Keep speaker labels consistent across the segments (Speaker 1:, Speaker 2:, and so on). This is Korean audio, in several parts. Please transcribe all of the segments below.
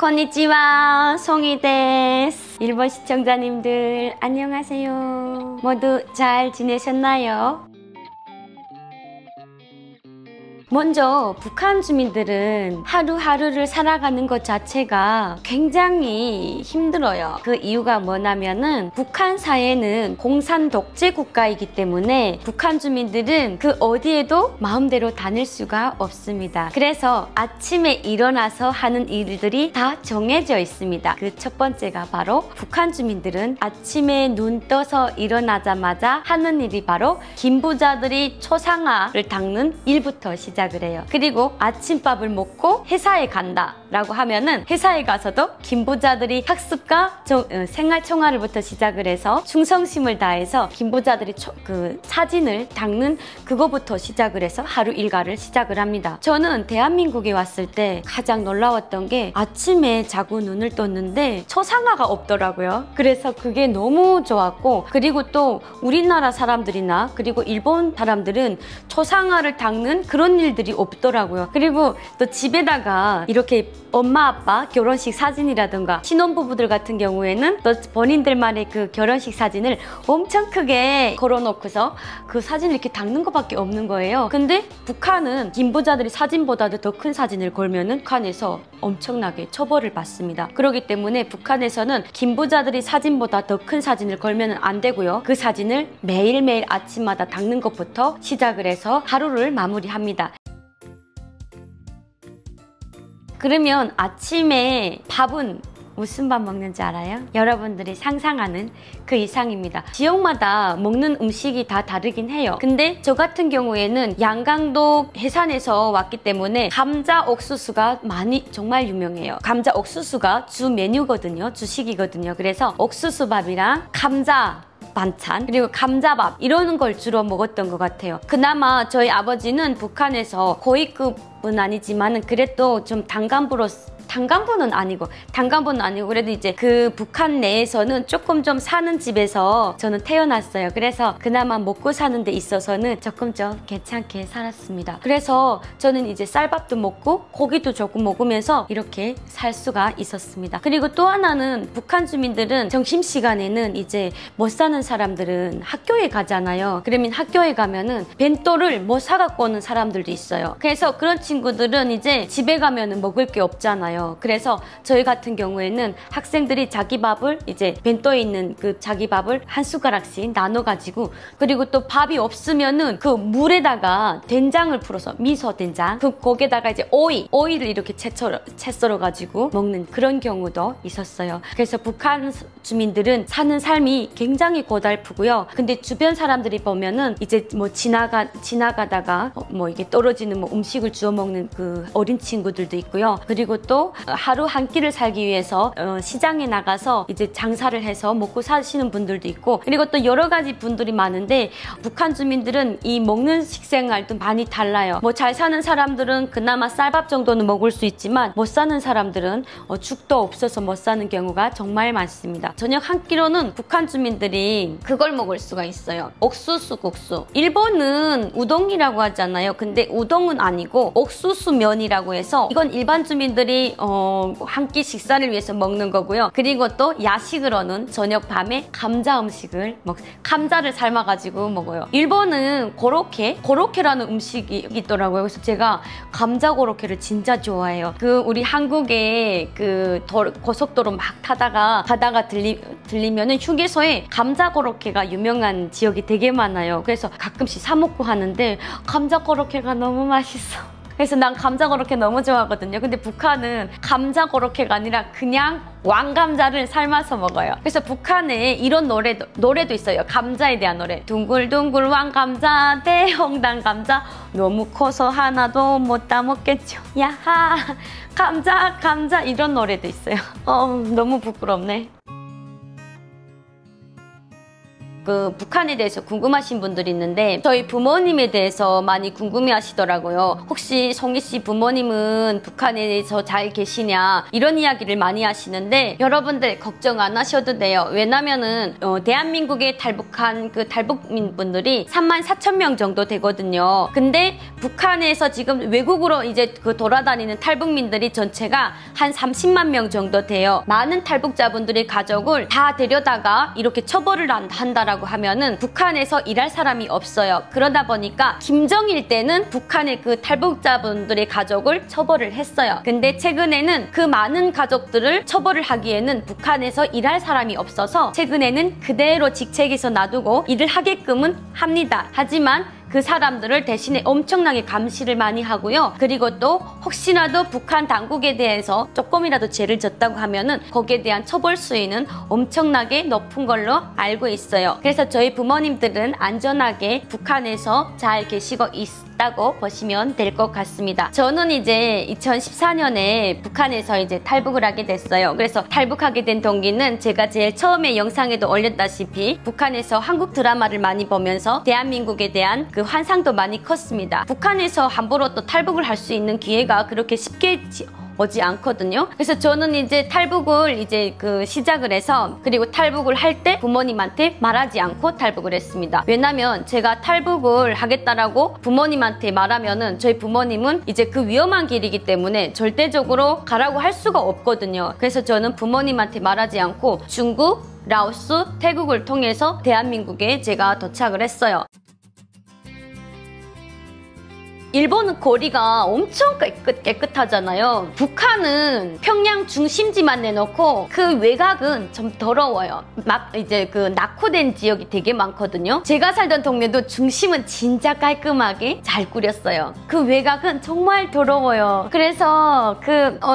Speaker 1: konnichiwa, 송이 데스. 일본 시청자님들 안녕하세요. 모두 잘 지내셨나요? 먼저 북한 주민들은 하루하루를 살아가는 것 자체가 굉장히 힘들어요. 그 이유가 뭐냐면은 북한 사회는 공산 독재 국가이기 때문에 북한 주민들은 그 어디에도 마음대로 다닐 수가 없습니다. 그래서 아침에 일어나서 하는 일들이 다 정해져 있습니다. 그 첫 번째가 바로 북한 주민들은 아침에 눈 떠서 일어나자마자 하는 일이 바로 김부자들이 초상화를 닦는 일부터 시작을 해요. 그리고 아침밥을 먹고 회사에 간다 라고 하면은 회사에 가서도 김부자들이 학습과 생활총화를부터 시작을 해서 충성심을 다해서 김부자들이 그 사진을 닦는 그거부터 시작을 해서 하루 일과를 시작을 합니다. 저는 대한민국에 왔을 때 가장 놀라웠던 게 아침에 자고 눈을 떴는데 초상화가 없더라고요. 그래서 그게 너무 좋았고, 그리고 또 우리나라 사람들이나 그리고 일본 사람들은 초상화를 닦는 그런 일들이 없더라고요. 그리고 또 집에다가 이렇게 엄마 아빠 결혼식 사진이라든가 신혼부부들 같은 경우에는 또 본인들만의 그 결혼식 사진을 엄청 크게 걸어놓고서 그 사진을 이렇게 닦는 것밖에 없는 거예요. 근데 북한은 김부자들이 사진보다도 더 큰 사진을 걸면은 북한에서 엄청나게 처벌을 받습니다. 그렇기 때문에 북한에서는 김부자들이 사진보다 더 큰 사진을 걸면은 안 되고요. 그 사진을 매일매일 아침마다 닦는 것부터 시작을 해서 하루를 마무리합니다. 그러면 아침에 밥은 무슨 밥 먹는지 알아요? 여러분들이 상상하는 그 이상입니다. 지역마다 먹는 음식이 다 다르긴 해요. 근데 저 같은 경우에는 양강도 해산에서 왔기 때문에 감자 옥수수가 정말 유명해요. 감자 옥수수가 주 메뉴거든요. 주식이거든요. 그래서 옥수수밥이랑 감자 반찬 그리고 감자밥 이러는 걸 주로 먹었던 것 같아요. 그나마 저희 아버지는 북한에서 고위급은 아니지만 그래도 좀 단간부는 아니고 그래도 이제 그 북한 내에서는 조금 좀 사는 집에서 저는 태어났어요. 그래서 그나마 먹고 사는 데 있어서는 조금 좀 괜찮게 살았습니다. 그래서 저는 이제 쌀밥도 먹고 고기도 조금 먹으면서 이렇게 살 수가 있었습니다. 그리고 또 하나는 북한 주민들은 점심시간에는 이제 못 사는 사람들은 학교에 가잖아요. 그러면 학교에 가면은 벤또를 못 사갖고 오는 사람들도 있어요. 그래서 그런 친구들은 이제 집에 가면은 먹을 게 없잖아요. 그래서 저희 같은 경우에는 학생들이 자기 밥을 이제 벤또에 있는 그 자기 밥을 한 숟가락씩 나눠가지고, 그리고 또 밥이 없으면은 그 물에다가 된장을 풀어서 미소 된장 거기에다가 이제 오이를 이렇게 채 썰어가지고 먹는 그런 경우도 있었어요. 그래서 북한 주민들은 사는 삶이 굉장히 고달프고요. 근데 주변 사람들이 보면은 이제 뭐 지나가다가 뭐 이게 떨어지는 뭐 음식을 주워 먹는 그 어린 친구들도 있고요. 그리고 또 하루 한 끼를 살기 위해서 시장에 나가서 이제 장사를 해서 먹고 사시는 분들도 있고, 그리고 또 여러 가지 분들이 많은데 북한 주민들은 이 먹는 식생활도 많이 달라요. 뭐 잘 사는 사람들은 그나마 쌀밥 정도는 먹을 수 있지만 못 사는 사람들은 죽도 없어서 못 사는 경우가 정말 많습니다. 저녁 한 끼로는 북한 주민들이 그걸 먹을 수가 있어요. 옥수수국수. 일본은 우동이라고 하잖아요. 근데 우동은 아니고 옥수수면이라고 해서 이건 일반 주민들이 한 끼 식사를 위해서 먹는 거고요. 그리고 또 야식으로는 저녁 밤에 감자 음식을 감자를 삶아가지고 먹어요. 일본은 고로케라는 음식이 있더라고요. 그래서 제가 감자 고로케를 진짜 좋아해요. 우리 한국에 그 고속도로 막 가다가 들리면은 휴게소에 감자 고로케가 유명한 지역이 되게 많아요. 그래서 가끔씩 사 먹고 하는데 감자 고로케가 너무 맛있어. 그래서 난 감자 고로케 너무 좋아하거든요. 근데 북한은 감자 고로케가 아니라 그냥 왕감자를 삶아서 먹어요. 그래서 북한에 이런 노래도 있어요. 감자에 대한 노래. 둥글둥글 왕감자 대홍당 감자 너무 커서 하나도 못 따먹겠죠. 야하 감자 이런 노래도 있어요. 너무 부끄럽네. 그 북한에 대해서 궁금하신 분들이 있는데 저희 부모님에 대해서 많이 궁금해 하시더라고요. 혹시 송이 씨 부모님은 북한에서 잘 계시냐 이런 이야기를 많이 하시는데 여러분들 걱정 안 하셔도 돼요. 왜냐면은 대한민국에 탈북한 그 탈북민 분들이 34,000명 정도 되거든요. 근데 북한에서 지금 외국으로 이제 그 돌아다니는 탈북민들이 전체가 한 30만 명 정도 돼요. 많은 탈북자분들의 가족을 다 데려다가 이렇게 처벌을 한다라고 하면은 북한에서 일할 사람이 없어요. 그러다 보니까 김정일 때는 북한의 그 탈북자분들의 가족을 처벌을 했어요. 근데 최근에는 그 많은 가족들을 처벌을 하기에는 북한에서 일할 사람이 없어서 최근에는 그대로 직책에서 놔두고 일을 하게끔은 합니다. 하지만 그 사람들을 대신에 엄청나게 감시를 많이 하고요. 그리고 또 혹시라도 북한 당국에 대해서 조금이라도 죄를 졌다고 하면은 거기에 대한 처벌 수위는 엄청나게 높은 걸로 알고 있어요. 그래서 저희 부모님들은 안전하게 북한에서 잘 계시고 있다고 보시면 될 것 같습니다. 저는 이제 2014년에 북한에서 이제 탈북을 하게 됐어요. 그래서 탈북하게 된 동기는 제가 제일 처음에 영상에도 올렸다시피 북한에서 한국 드라마를 많이 보면서 대한민국에 대한 그 환상도 많이 컸습니다. 북한에서 함부로 또 탈북을 할 수 있는 기회가 그렇게 쉽게 오지 않거든요. 그래서 저는 이제 탈북을 이제 그 시작을 해서 그리고 탈북을 할 때 부모님한테 말하지 않고 탈북을 했습니다. 왜냐면 제가 탈북을 하겠다라고 부모님한테 말하면은 저희 부모님은 이제 그 위험한 길이기 때문에 절대적으로 가라고 할 수가 없거든요. 그래서 저는 부모님한테 말하지 않고 중국, 라오스, 태국을 통해서 대한민국에 제가 도착을 했어요. 일본은 거리가 엄청 깨끗하잖아요. 북한은 평양 중심지만 내놓고 그 외곽은 좀 더러워요. 이제 그 낙후된 지역이 되게 많거든요. 제가 살던 동네도 중심은 진짜 깔끔하게 잘 꾸렸어요. 그 외곽은 정말 더러워요. 그래서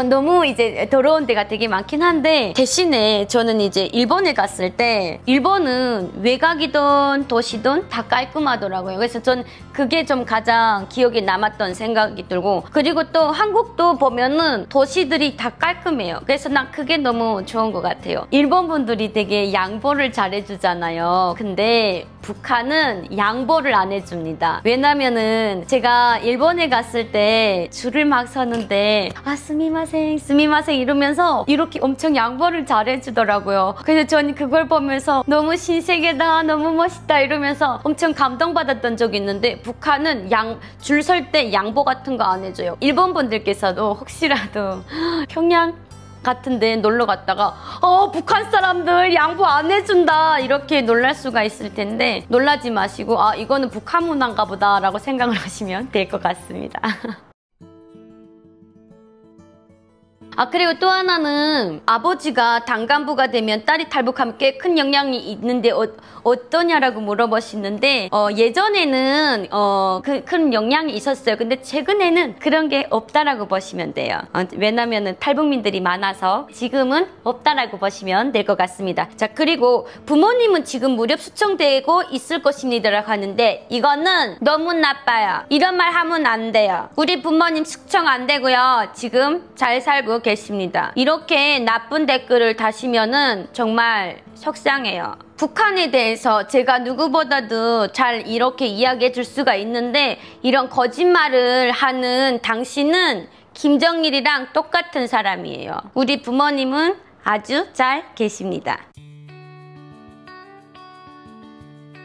Speaker 1: 너무 이제 더러운 데가 되게 많긴 한데 대신에 저는 이제 일본에 갔을 때 일본은 외곽이든 도시든 다 깔끔하더라고요. 그래서 전 그게 좀 가장 기억에 남았던 생각이 들고 그리고 또 한국도 보면은 도시들이 다 깔끔해요. 그래서 난 그게 너무 좋은 것 같아요. 일본 분들이 되게 양보를 잘해주잖아요. 근데 북한은 양보를 안 해줍니다. 왜냐면은 제가 일본에 갔을 때 줄을 막 서는데 스미마생 이러면서 이렇게 엄청 양보를 잘해주더라고요. 그래서 저는 그걸 보면서 너무 신세계다 너무 멋있다 이러면서 엄청 감동받았던 적이 있는데 북한은 줄 설 때 양보 같은 거 안 해줘요. 일본 분들께서도 혹시라도 평양 같은데 놀러 갔다가 북한 사람들 양보 안 해준다 이렇게 놀랄 수가 있을 텐데 놀라지 마시고 이거는 북한 문화인가 보다 라고 생각을 하시면 될 것 같습니다. 그리고 또 하나는 아버지가 당간부가 되면 딸이 탈북하면 꽤 큰 영향이 있는데 어떠냐라고 물어보시는데 예전에는 큰 영향이 있었어요. 근데 최근에는 그런 게 없다라고 보시면 돼요. 왜냐면은 탈북민들이 많아서 지금은 없다라고 보시면 될 것 같습니다. 자, 그리고 부모님은 지금 무렵 수청되고 있을 것입니다라고 하는데 이거는 너무 나빠요. 이런 말 하면 안 돼요. 우리 부모님 수청 안 되고요. 지금 잘 살고 계십니다. 이렇게 나쁜 댓글을 다시면은 정말 속상해요. 북한에 대해서 제가 누구보다도 잘 이렇게 이야기해 줄 수가 있는데 이런 거짓말을 하는 당신은 김정일이랑 똑같은 사람이에요. 우리 부모님은 아주 잘 계십니다.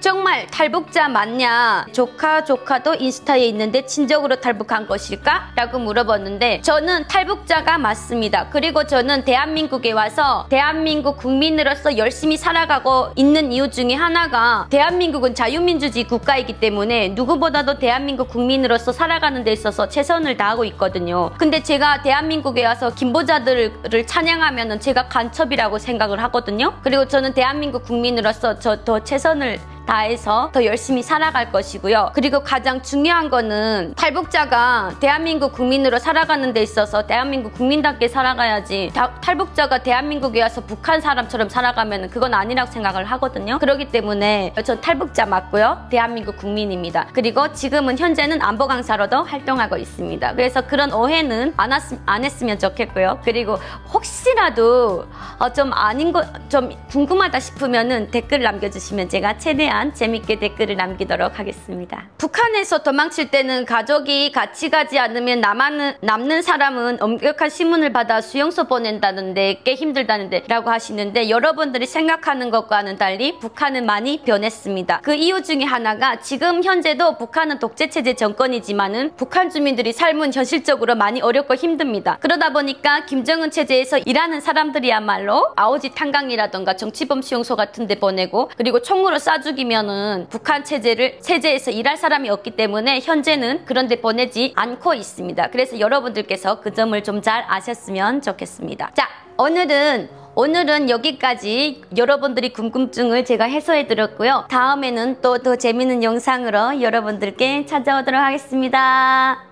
Speaker 1: 정말 탈북자 맞냐? 조카도 인스타에 있는데 친족으로 탈북한 것일까? 라고 물어봤는데 저는 탈북자가 맞습니다. 그리고 저는 대한민국에 와서 대한민국 국민으로서 열심히 살아가고 있는 이유 중에 하나가 대한민국은 자유민주주의 국가이기 때문에 누구보다도 대한민국 국민으로서 살아가는 데 있어서 최선을 다하고 있거든요. 근데 제가 대한민국에 와서 김보자들을 찬양하면 제가 간첩이라고 생각을 하거든요. 그리고 저는 대한민국 국민으로서 더 최선을 다해서 더 열심히 살아갈 것이고요. 그리고 가장 중요한 거는 탈북자가 대한민국 국민으로 살아가는 데 있어서 대한민국 국민답게 살아가야지 탈북자가 대한민국에 와서 북한 사람처럼 살아가면 그건 아니라고 생각을 하거든요. 그렇기 때문에 전 탈북자 맞고요. 대한민국 국민입니다. 그리고 지금은 현재는 안보 강사로도 활동하고 있습니다. 그래서 그런 오해는 안 했으면 좋겠고요. 그리고 혹시라도 좀 아닌 거 좀 궁금하다 싶으면은 댓글 남겨주시면 제가 최대한 재밌게 댓글을 남기도록 하겠습니다. 북한에서 도망칠 때는 가족이 같이 가지 않으면 남는 사람은 엄격한 신문을 받아 수용소 보낸다는데 꽤 힘들다는데 라고 하시는데, 여러분들이 생각하는 것과는 달리 북한은 많이 변했습니다. 그 이유 중에 하나가 지금 현재도 북한은 독재체제 정권이지만은 북한 주민들이 삶은 현실적으로 많이 어렵고 힘듭니다. 그러다 보니까 김정은 체제에서 일하는 사람들이야말로 아오지 탄강이라던가 정치범 수용소 같은 데 보내고, 그리고 총으로 쏴 죽이면은 북한 체제에서 일할 사람이 없기 때문에 현재는 그런 데 보내지 않고 있습니다. 그래서 여러분들께서 그 점을 좀 잘 아셨으면 좋겠습니다. 자, 오늘은 여기까지 여러분들이 궁금증을 제가 해소해 드렸고요. 다음에는 또 더 재밌는 영상으로 여러분들께 찾아오도록 하겠습니다.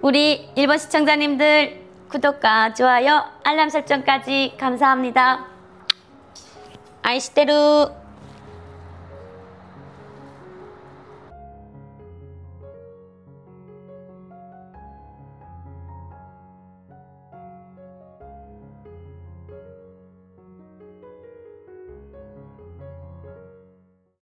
Speaker 1: 우리 일본 시청자님들 구독과 좋아요, 알람 설정까지 감사합니다. 아이시테루.